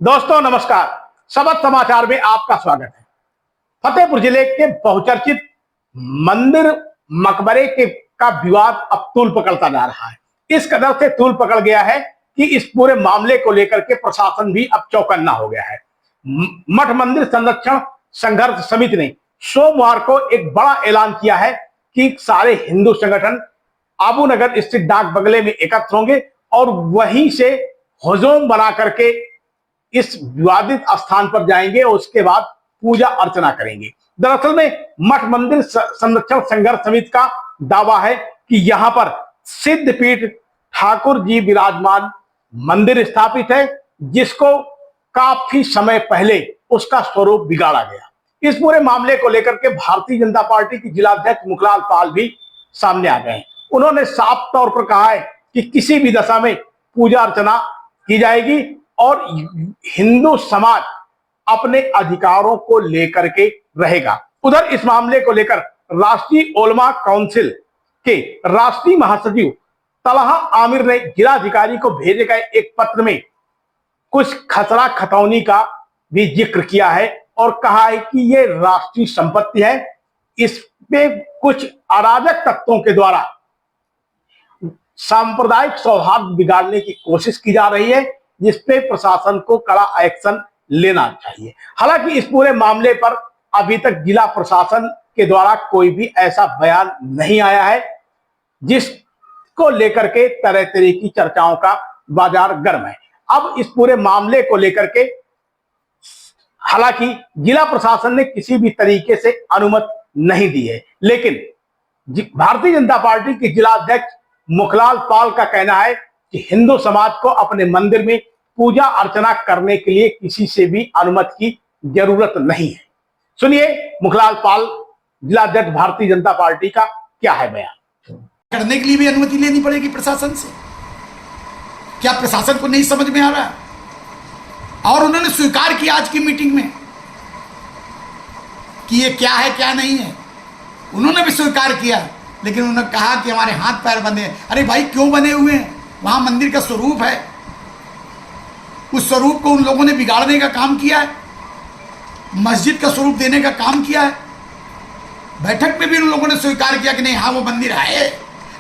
दोस्तों नमस्कार। सबक समाचार में आपका स्वागत है। फतेहपुर जिले के बहुचर्चित मंदिर मकबरे का विवाद अब तूल पकड़ता जा रहा है। इस कदर से तूल पकड़ गया है कि इस पूरे मामले को लेकर के प्रशासन भी अब चौकन्ना हो गया है। मठ मंदिर संरक्षण संघर्ष समिति ने सोमवार को एक बड़ा ऐलान किया है कि सारे हिंदू संगठन आबू नगर स्थित डाक बंगले में एकत्र होंगे और वहीं से हुजूम बना करके इस विवादित स्थान पर जाएंगे और उसके बाद पूजा अर्चना करेंगे। दरअसल में मठ मंदिर संरक्षण संघर्ष समिति का दावा है कि यहां पर सिद्धपीठ ठाकुर जी विराजमान मंदिर स्थापित है, जिसको काफी समय पहले उसका स्वरूप बिगाड़ा गया। इस पूरे मामले को लेकर के भारतीय जनता पार्टी की जिलाध्यक्ष मुखलाल पाल भी सामने आ गए हैं। उन्होंने साफ तौर पर कहा है कि किसी भी दशा में पूजा अर्चना की जाएगी और हिंदू समाज अपने अधिकारों को लेकर के रहेगा। उधर इस मामले को लेकर राष्ट्रीय उलमा काउंसिल के राष्ट्रीय महासचिव तलहा आमिर ने जिलाधिकारी को भेजे गए एक पत्र में कुछ खतरा खतौनी का भी जिक्र किया है और कहा है कि यह राष्ट्रीय संपत्ति है, इस पे कुछ अराजक तत्वों के द्वारा सांप्रदायिक सौहार्द बिगाड़ने की कोशिश की जा रही है, जिसपे प्रशासन को कड़ा एक्शन लेना चाहिए। हालांकि इस पूरे मामले पर अभी तक जिला प्रशासन के द्वारा कोई भी ऐसा बयान नहीं आया है जिसको लेकर के तरह तरह की चर्चाओं का बाजार गर्म है। अब इस पूरे मामले को लेकर के हालांकि जिला प्रशासन ने किसी भी तरीके से अनुमति नहीं दी है, लेकिन भारतीय जनता पार्टी के जिलाध्यक्ष मुखलाल पाल का कहना है कि हिंदू समाज को अपने मंदिर में पूजा अर्चना करने के लिए किसी से भी अनुमति की जरूरत नहीं है। सुनिए मुखलाल पाल जिलाध्यक्ष भारतीय जनता पार्टी का क्या है बयान। करने के लिए भी अनुमति लेनी पड़ेगी प्रशासन से। क्या प्रशासन को नहीं समझ में आ रहा? और उन्होंने स्वीकार किया आज की मीटिंग में कि ये क्या है क्या नहीं है, उन्होंने भी स्वीकार किया, लेकिन उन्होंने कहा कि हमारे हाथ पैर बंधे हैं। अरे भाई क्यों बंधे हुए हैं? वहां मंदिर का स्वरूप है, उस स्वरूप को उन लोगों ने बिगाड़ने का काम किया है, मस्जिद का स्वरूप देने का काम किया है। बैठक में भी उन लोगों ने स्वीकार किया कि नहीं, हाँ वो मंदिर है,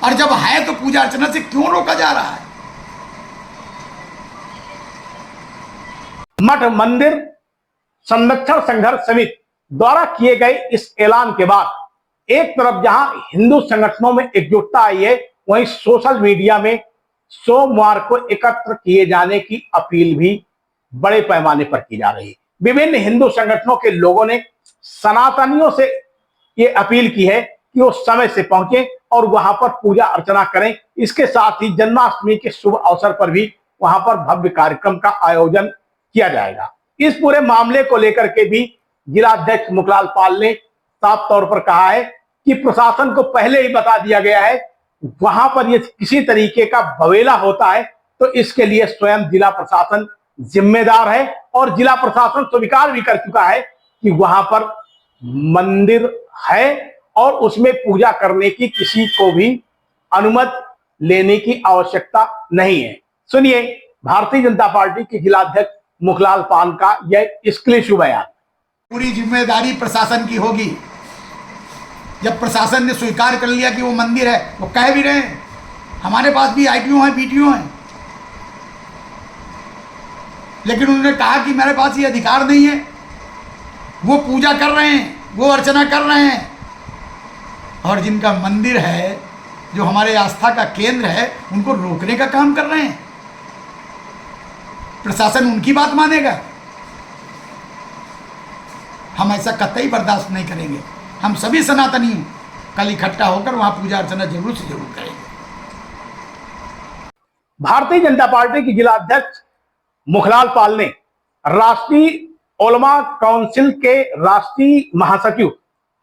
और जब है तो पूजा अर्चना से क्यों रोका जा रहा है? मठ मंदिर संरक्षण संघर्ष समिति द्वारा किए गए इस ऐलान के बाद एक तरफ जहां हिंदू संगठनों में एकजुटता आई है, वहीं सोशल मीडिया में सोमवार को एकत्र किए जाने की अपील भी बड़े पैमाने पर की जा रही है। विभिन्न हिंदू संगठनों के लोगों ने सनातनियों से ये अपील की है कि वो समय से पहुंचे और वहां पर पूजा अर्चना करें। इसके साथ ही जन्माष्टमी के शुभ अवसर पर भी वहां पर भव्य कार्यक्रम का आयोजन किया जाएगा। इस पूरे मामले को लेकर के भी जिलाध्यक्ष मुखलाल पाल ने साफ तौर पर कहा है कि प्रशासन को पहले ही बता दिया गया है, वहां पर ये किसी तरीके का बवेला होता है तो इसके लिए स्वयं जिला प्रशासन जिम्मेदार है, और जिला प्रशासन स्वीकार भी कर चुका है कि वहां पर मंदिर है और उसमें पूजा करने की किसी को भी अनुमति लेने की आवश्यकता नहीं है। सुनिए भारतीय जनता पार्टी के जिलाध्यक्ष मुखलाल पाल का यह एक्सक्लूसिव बयान। पूरी जिम्मेदारी प्रशासन की होगी। जब प्रशासन ने स्वीकार कर लिया कि वो मंदिर है, वो कह भी रहे हैं, हमारे पास भी आईटीओ हैं, बीटीओ हैं, लेकिन उन्होंने कहा कि मेरे पास ये अधिकार नहीं है। वो पूजा कर रहे हैं, वो अर्चना कर रहे हैं, और जिनका मंदिर है, जो हमारे आस्था का केंद्र है, उनको रोकने का काम कर रहे हैं। प्रशासन उनकी बात मानेगा? हम ऐसा कतई बर्दाश्त नहीं करेंगे। हम सभी सनातनी कल इकट्ठा होकर वहां पूजा अर्चना जरूर से जरूर करेंगे। भारतीय जनता पार्टी की जिलाध्यक्ष मुखलाल पाल ने राष्ट्रीय उलमा काउंसिल के राष्ट्रीय महासचिव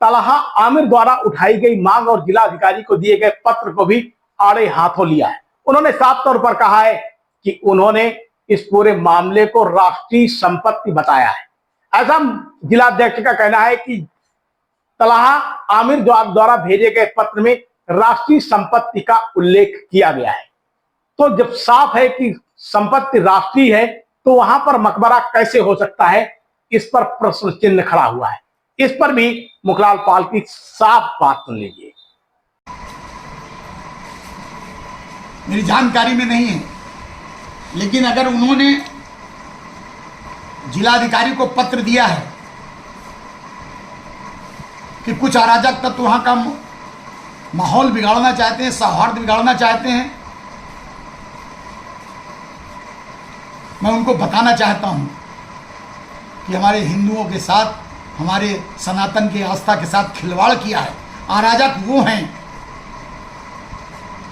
तलहा आमिर द्वारा उठाई गई मांग और जिलाधिकारी को दिए गए पत्र को भी आड़े हाथों लिया है। उन्होंने साफ तौर पर कहा है कि उन्होंने इस पूरे मामले को राष्ट्रीय संपत्ति बताया है। ऐसा जिलाध्यक्ष का कहना है कि तलहा आमिर द्वारा भेजे गए पत्र में राष्ट्रीय संपत्ति का उल्लेख किया गया है। तो जब साफ है कि संपत्ति राष्ट्रीय है तो वहां पर मकबरा कैसे हो सकता है, इस पर प्रश्न चिन्ह खड़ा हुआ है। इस पर भी मुखलाल पाल की साफ बात सुन लीजिए। मेरी जानकारी में नहीं है, लेकिन अगर उन्होंने जिलाधिकारी को पत्र दिया है कि कुछ अराजक तत्व वहां का माहौल बिगाड़ना चाहते हैं, सौहार्द बिगाड़ना चाहते हैं, मैं उनको बताना चाहता हूं कि हमारे हिंदुओं के साथ, हमारे सनातन की आस्था के साथ खिलवाड़ किया है। अराजक वो हैं,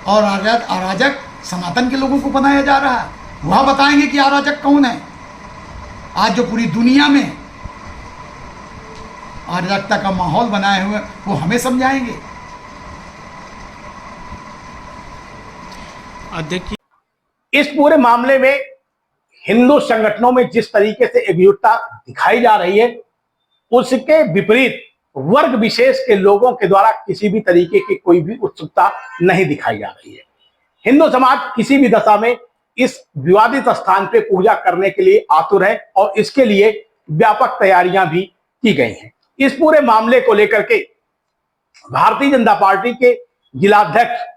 और अराजक सनातन के लोगों को बनाया जा रहा है। वह बताएंगे कि अराजक कौन है। आज जो पूरी दुनिया में अराजकता का माहौल बनाए हुए, वो हमें समझाएंगे। इस पूरे मामले में हिंदू संगठनों में जिस तरीके से एकजुटता दिखाई जा रही है, उसके विपरीत वर्ग विशेष के लोगों के द्वारा किसी भी तरीके की कोई भी उत्सुकता नहीं दिखाई जा रही है। हिंदू समाज किसी भी दशा में इस विवादित स्थान पे पूजा करने के लिए आतुर है और इसके लिए व्यापक तैयारियां भी की गई हैं। इस पूरे मामले को लेकर के भारतीय जनता पार्टी के जिलाध्यक्ष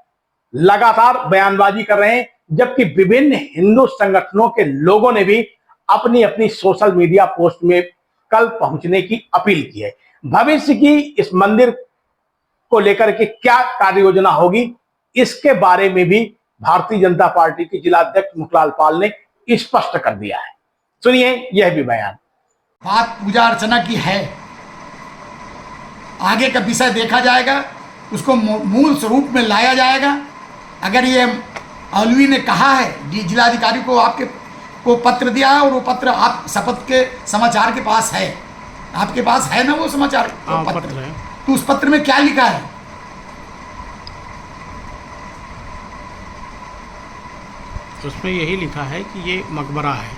लगातार बयानबाजी कर रहे हैं, जबकि विभिन्न हिंदू संगठनों के लोगों ने भी अपनी अपनी सोशल मीडिया पोस्ट में कल पहुंचने की अपील की है। भविष्य की इस मंदिर को लेकर के क्या कार्य योजना होगी, इसके बारे में भी भारतीय जनता पार्टी के जिलाध्यक्ष मुखलाल पाल ने स्पष्ट कर दिया है। सुनिए यह भी बयान। बात पूजा अर्चना की है, आगे का विषय देखा जाएगा, उसको मूल स्वरूप में लाया जाएगा। अगर ये औलवी ने कहा है, जिलाधिकारी को आपके को पत्र दिया है, और वो पत्र आप शपथ के समाचार के पास है, आपके पास है ना वो समाचार पत्र है। तो उस पत्र में क्या लिखा है? उसमें यही लिखा है कि ये मकबरा है,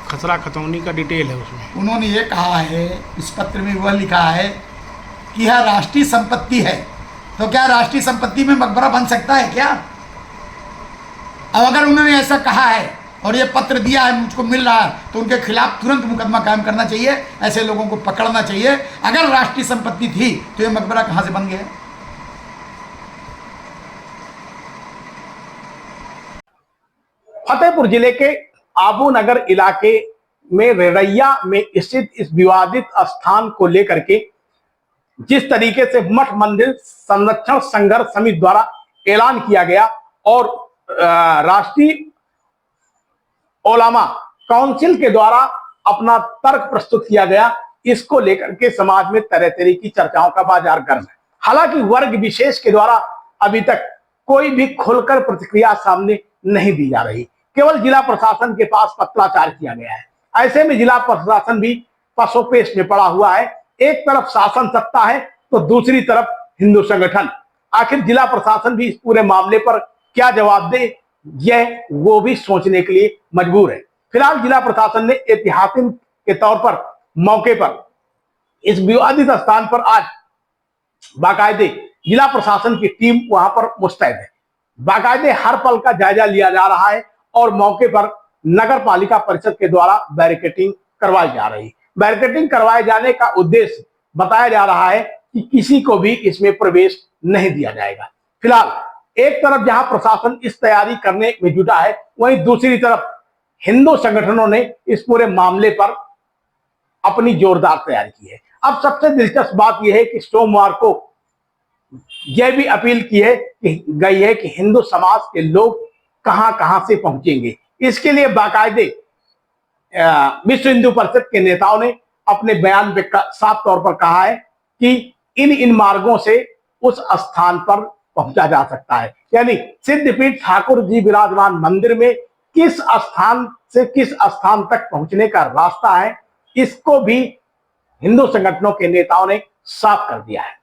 खसरा खतौनी का डिटेल है उसमें। उन्होंने ये कहा है, इस पत्र में वह लिखा है कि यह राष्ट्रीय संपत्ति है। तो क्या राष्ट्रीय संपत्ति में मकबरा बन सकता है क्या? अब अगर उन्होंने ऐसा कहा है और ये पत्र दिया है, मुझको मिल रहा है, तो उनके खिलाफ तुरंत मुकदमा कायम करना चाहिए, ऐसे लोगों को पकड़ना चाहिए। अगर राष्ट्रीय संपत्ति थी तो ये मकबरा कहां से बन गया? फतेहपुर जिले के आबू नगर इलाके में रेड़ैया में स्थित इस विवादित स्थान को लेकर के जिस तरीके से मठ मंदिर संरक्षण संघर्ष समिति द्वारा ऐलान किया गया और राष्ट्रीय ओलामा काउंसिल के द्वारा अपना तर्क प्रस्तुत किया गया, इसको लेकर के समाज में तरह तरह की चर्चाओं का बाजार गर्म है। हालांकि वर्ग विशेष के द्वारा अभी तक कोई भी खुलकर प्रतिक्रिया सामने नहीं दी जा रही, केवल जिला प्रशासन के पास पत्राचार किया गया है। ऐसे में जिला प्रशासन भी पसोपेश में पड़ा हुआ है। एक तरफ शासन सत्ता है तो दूसरी तरफ हिंदू संगठन। आखिर जिला प्रशासन भी इस पूरे मामले पर क्या जवाब दे, यह वो भी सोचने के लिए मजबूर है। फिलहाल जिला प्रशासन ने ऐतिहासिक के तौर पर मौके पर इस विवादित स्थान पर आज बाकायदे जिला प्रशासन की टीम वहां पर मुस्तैद है। बाकायदे हर पल का जायजा लिया जा रहा है और मौके पर नगर पालिका परिषद के द्वारा बैरिकेडिंग करवाई जा रही है। बैरिकेडिंग करवाए जाने का उद्देश्य बताया जा रहा है कि किसी को भी इसमें प्रवेश नहीं दिया जाएगा। फिलहाल एक तरफ जहां प्रशासन इस तैयारी करने में जुटा है, वहीं दूसरी तरफ हिंदू संगठनों ने इस पूरे मामले पर अपनी जोरदार तैयारी की है। अब सबसे दिलचस्प बात यह है कि सोमवार को यह भी अपील की है कि गई है कि हिंदू समाज के लोग कहां कहां से पहुंचेंगे। इसके लिए बाकायदे विश्व हिंदू परिषद के नेताओं ने अपने बयान में साफ तौर पर कहा है कि इन मार्गों से उस स्थान पर पहुंचा जा सकता है। यानी सिद्धपीठ ठाकुर जी विराजमान मंदिर में किस स्थान से किस स्थान तक पहुंचने का रास्ता है, इसको भी हिंदू संगठनों के नेताओं ने साफ कर दिया है।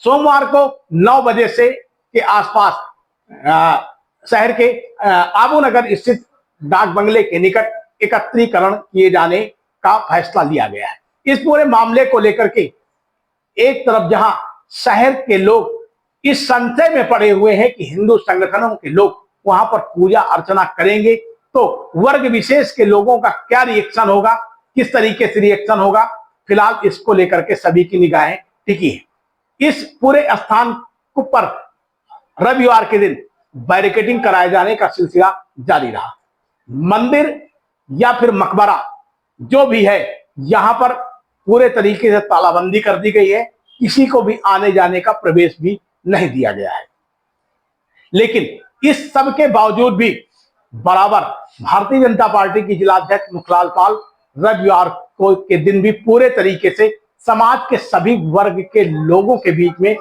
सोमवार को 9 बजे से के आसपास शहर के आबू नगर स्थित डाक बंगले के निकट एकत्रीकरण किए जाने का फैसला लिया गया है। इस पूरे मामले को लेकर के एक तरफ जहां शहर के लोग इस संशय में पड़े हुए हैं कि हिंदू संगठनों के लोग वहां पर पूजा अर्चना करेंगे तो वर्ग विशेष के लोगों का क्या रिएक्शन होगा, किस तरीके से रिएक्शन होगा, फिलहाल इसको लेकर के सभी की निगाहें टिकी है। इस पूरे स्थान पर रविवार के दिन बैरिकेडिंग कराए जाने का सिलसिला जारी रहा। मंदिर या फिर मकबरा जो भी है, यहां पर पूरे तरीके से तालाबंदी कर दी गई है, किसी को भी आने जाने का प्रवेश भी नहीं दिया गया है। लेकिन इस सब के बावजूद भी बराबर भारतीय जनता पार्टी की जिलाध्यक्ष मुखलाल पाल रविवार को के दिन भी पूरे तरीके से समाज के सभी वर्ग के लोगों के बीच में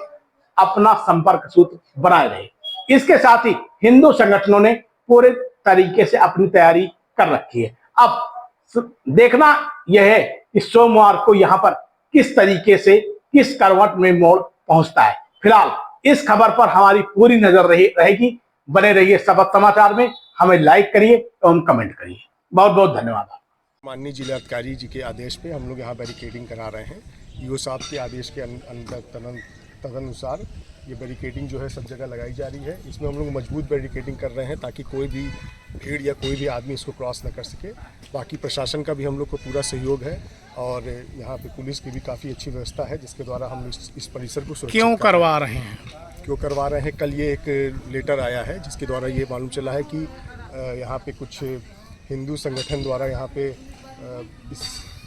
अपना संपर्क सूत्र बनाए रहे। इसके साथ ही हिंदू संगठनों ने पूरे तरीके से अपनी तैयारी कर रखी है। अब देखना यह है कि सोमवार को यहां पर किस तरीके से किस करवट में मोड़ पहुंचता है। फिलहाल इस खबर पर हमारी पूरी नजर रहेगी। बने रहिए सबक समाचार में, हमें लाइक करिए एवं कमेंट करिए। बहुत बहुत धन्यवाद। माननीय जिलाधिकारी जी के आदेश पे हम लोग यहाँ बैरिकेडिंग करा रहे हैं। ईओ साहब के आदेश के तदनुसार ये बैरिकेडिंग जो है सब जगह लगाई जा रही है। इसमें हम लोग मजबूत बैरिकेडिंग कर रहे हैं ताकि कोई भी भीड़ या कोई भी आदमी इसको क्रॉस न कर सके। बाकी प्रशासन का भी हम लोग को पूरा सहयोग है और यहाँ पे पुलिस की भी काफ़ी अच्छी व्यवस्था है, जिसके द्वारा हम इस परिसर को सुरक्षित क्यों करवा रहे हैं? क्यों करवा रहे हैं, कल ये एक लेटर आया है जिसके द्वारा ये मालूम चला है कि यहाँ पे कुछ हिंदू संगठन द्वारा यहाँ पे इस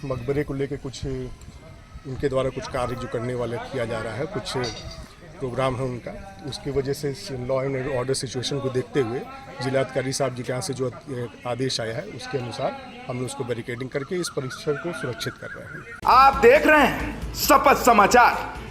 मकबरे को लेकर कुछ उनके द्वारा कुछ कार्य जो करने वाले किया जा रहा है, कुछ प्रोग्राम है उनका, उसकी वजह से लॉ एंड ऑर्डर सिचुएशन को देखते हुए जिलाधिकारी साहब जी के यहाँ से जो आदेश आया है उसके अनुसार हम लोग उसको बैरिकेडिंग करके इस परिसर को सुरक्षित कर रहे हैं। आप देख रहे हैं शपथ समाचार।